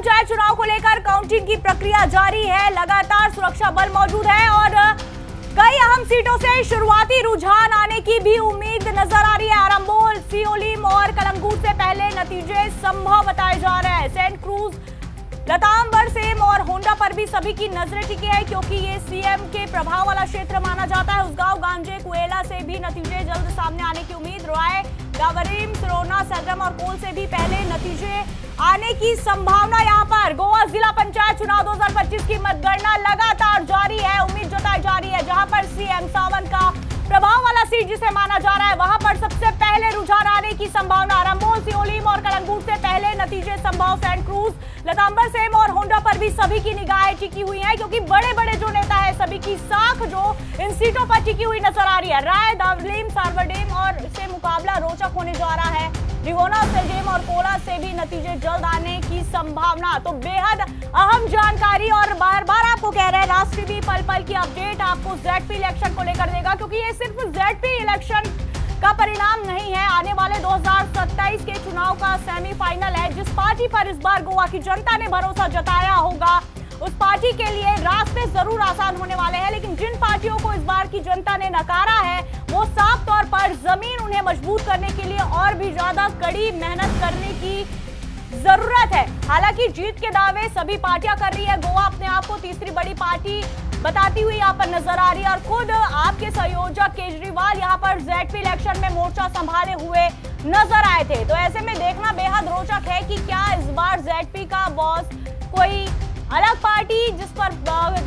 पंचायत चुनाव को लेकर काउंटिंग की प्रक्रिया जारी है। लगातार सुरक्षा बल मौजूद है और कई अहम सीटों से शुरुआती रुझान आने की भी उम्मीद नजर आ रही है। आरंबोल, सियोलीम और कलंगूट से पहले नतीजे संभव बताए जा रहे हैं। सेंट क्रूज, लताम, बरसेम और होंडा पर भी सभी की नजरें टिकी है क्योंकि ये सीएम के प्रभाव वाला क्षेत्र माना जाता है। उसगांव, गांजे, कुएला से भी नतीजे जल्द सामने आने की उम्मीद। राय, गावरीम, सिरोना, सदरम और कोल से भी पहले नतीजे आने की संभावना। यहाँ पर गोवा जिला पंचायत चुनाव 2025 की मतगणना लगातार जारी है। उम्मीद जताई जा रही है जहां पर सीएम सावंत का प्रभाव वाला सीट जिसे माना जा रहा है वहां पर सबसे पहले रुझान आने की संभावना। आरंबोल, सियोलीम और कलंगूट से पहले नतीजे संभव। सेंट क्रूज, लताम्बर, सेम और होंडा पर भी सभी की निगाहें टिकी हुई हैं क्योंकि बड़े बड़े जो नेता है सभी की साख जो इन सीटों पर टिकी हुई नजर आ रही है। राय, दावलीम, सार्वडेम और से मुकाबला रोचक होने जा रहा है। रिवोना, सेजेम और कोला से भी नतीजे जल्द आने की संभावना। तो बेहद अहम जानकारी और बार बार आपको कह रहे हैं राष्ट्रीय भी पल पल की अपडेट आपको जेडपी इलेक्शन को लेकर देगा क्योंकि ये सिर्फ जेडपी इलेक्शन का परिणाम नहीं है। आने वाले 2027 के चुनाव का सेमीफाइनल है। जिस पार्टी पर इस बार गोवा की जनता ने भरोसा जताया होगा उस पार्टी के लिए रास्ते जरूर आसान होने वाले हैं, लेकिन जिन पार्टियों को इस बार की जनता ने नकारा है वो साफ तौर पर जमीन उन्हें मजबूत करने के लिए और भी ज्यादा कड़ी मेहनत करने की जरूरत है। हालांकि जीत के दावे सभी पार्टियां कर रही है। गोवा अपने आप को तीसरी बड़ी पार्टी बताती हुई यहाँ पर नजर आ रही है और खुद आपके संयोजक केजरीवाल यहाँ पर जेडपी इलेक्शन में मोर्चा संभाले हुए नजर आए थे। तो ऐसे में देखना बेहद रोचक है कि क्या इस बार जेडपी का बॉस कोई अलग पार्टी जिस पर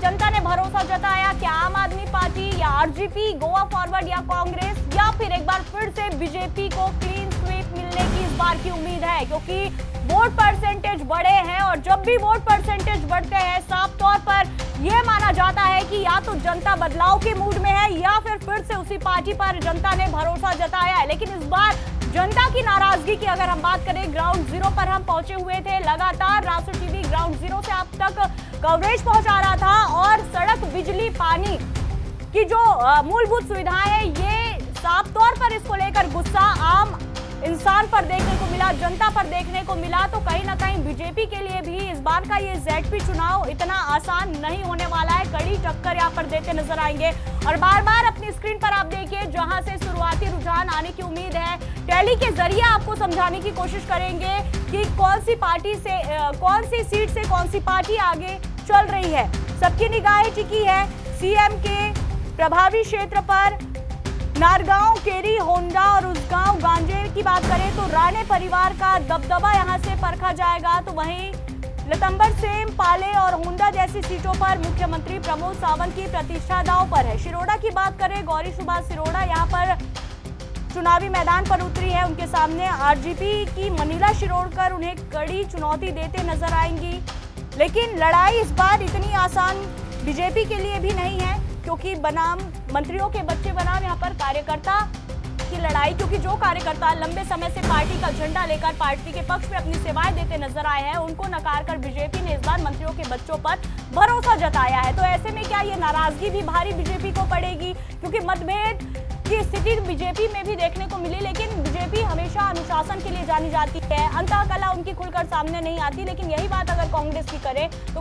जनता ने भरोसा जताया, क्या आम आदमी पार्टी या आरजेपी, गोवा फॉरवर्ड या कांग्रेस, या फिर एक बार फिर से बीजेपी को क्लीन स्वीप मिलने की इस बार की उम्मीद है क्योंकि वोट परसेंटेज बढ़े हैं और जब भी वोट परसेंटेज बढ़ते हैं साफ तौर पर यह माना जाता है कि या तो जनता बदलाव के मूड में है या फिर से उसी पार्टी पर जनता ने भरोसा जताया है। लेकिन इस बार जनता की नाराजगी की अगर हम बात करें, ग्राउंड जीरो पर हम पहुंचे हुए थे। लगातार राष्ट्र टीवी ग्राउंड जीरो से आप तक कवरेज पहुंचा रहा था और सड़क, बिजली, पानी की जो मूलभूत सुविधाएं है ये साफ तौर पर इसको लेकर गुस्सा आम इंसान पर देखने को मिला, जनता पर देखने को मिला। तो कहीं ना कहीं बीजेपी के लिए भी इस बार का ये जेडपी चुनाव इतना आसान नहीं होने वाला है। कड़ी टक्कर यहाँ पर देते नजर आएंगे और बार बार अपनी स्क्रीन पर आप देखिए जहां से शुरुआती रुझान आने की उम्मीद है। टैली के जरिए आपको समझाने की कोशिश करेंगे कि कौन सी पार्टी से कौन सी सीट से कौन सी पार्टी आगे चल रही है। सबकी निगाहें टिकी है सीएम के प्रभावी क्षेत्र पर। नारगांव, केरी, होंडा और उसगांव, गांजे की बात करें तो राणे परिवार का दबदबा यहां से परखा जाएगा। तो वहीं लतंबर, सेम, पाले और होंडा जैसी सीटों पर मुख्यमंत्री प्रमोद सावंत की प्रतिष्ठा दांव पर है। शिरोडा की बात करें, गौरी सुभाष सिरोडा यहां पर चुनावी मैदान पर उतरी है। उनके सामने आरजेपी की मनीला शिरोडकर उन्हें कड़ी चुनौती देते नजर आएंगी। लेकिन लड़ाई इस बार इतनी आसान बीजेपी के लिए भी नहीं है क्योंकि बनाम मंत्रियों के बच्चे बनाम यहाँ पर कार्यकर्ता की लड़ाई, क्योंकि जो कार्यकर्ता लंबे समय से पार्टी का झंडा लेकर पार्टी के पक्ष में अपनी सेवाएं देते नजर आए हैं उनको नकार कर बीजेपी ने इस बार मंत्रियों के बच्चों पर भरोसा जताया है। तो ऐसे में क्या ये नाराजगी भी भारी बीजेपी को पड़ेगी क्योंकि मतभेद की स्थिति बीजेपी में भी देखने को मिली। लेकिन बीजेपी हमेशा अनुशासन के लिए जानी जाती है, अंतःकला उनकी खुलकर सामने नहीं आती। लेकिन यही बात अगर कांग्रेस की करें तो